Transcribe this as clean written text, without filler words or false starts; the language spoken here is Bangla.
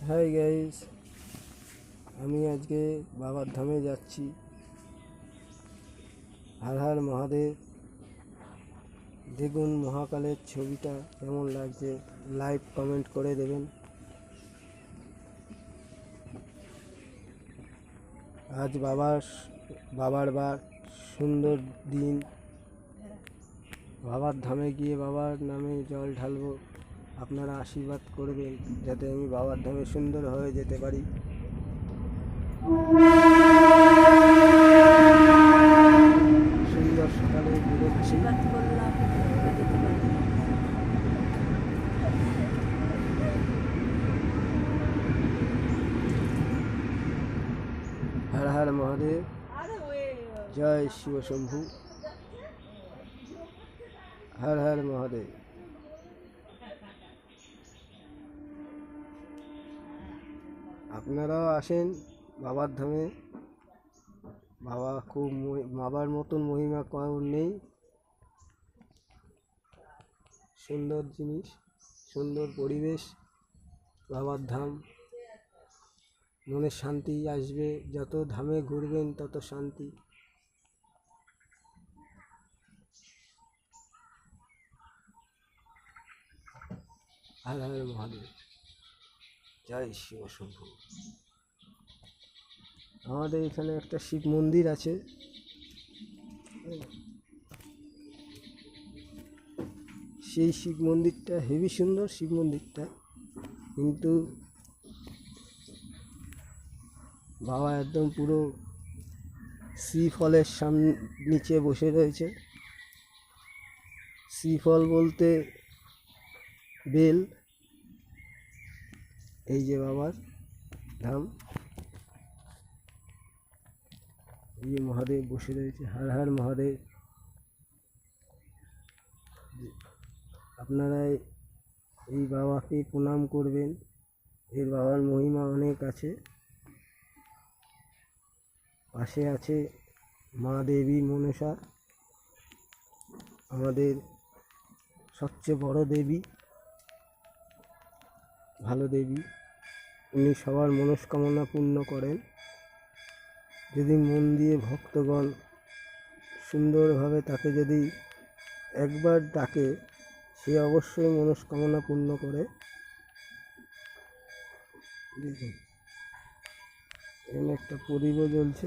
হাই গাইস, আমি আজকে বাবার ধামে যাচ্ছি। হর হর মহাদেব। দেখুন মহাকালের ছবিটা কেমন লাগছে, লাইক কমেন্ট করে দেবেন। আজ বাবার বার, সুন্দর দিন। বাবার ধামে গিয়ে বাবার নামে জল ঢালবো। আপনারা আশীর্বাদ করবেন যাতে আমি বাবার ধামে সুন্দর হয়ে যেতে পারি। সুন্দর সকালে বেরোচ্ছি। হর হর মহাদেব, জয় শিব শম্ভু। হর হর মহাদেব। আপনারাও আসেন বাবার ধামে। বাবার মতন মহিমা কারোর নেই। সুন্দর জিনিস, সুন্দর পরিবেশ, বাবার ধাম। মনের শান্তি আসবে, যত ধামে ঘুরবেন তত শান্তি। হর হর মহাদেব, জয় শিব শম্ভু। আমাদের এখানে একটা শিব মন্দির আছে। সেই শিব মন্দিরটা হেবি সুন্দর শিব মন্দিরটা, কিন্তু বাবা একদম পুরো শ্রীফলের নিচে বসে রয়েছে। শ্রীফল বলতে বেল। এই যে বাবার ধাম, এই যে মহাদেব বসে রয়েছে। হর হর মহাদেব। আপনারা এই বাবাকে প্রণাম করবেন। এর বাবার মহিমা অনেক আছে। পাশে আছে মা দেবী মনসা, আমাদের সবচেয়ে বড় দেবী, ভালো দেবী। উনি সবার মনস্কামনা পূর্ণ করেন। যদি মন দিয়ে ভক্তগণ সুন্দরভাবে তাকে যদি একবার ডাকে, সে অবশ্যই মনস্কামনা পূর্ণ করে। দেখুন এখানে একটা প্রদীপও জ্বলছে।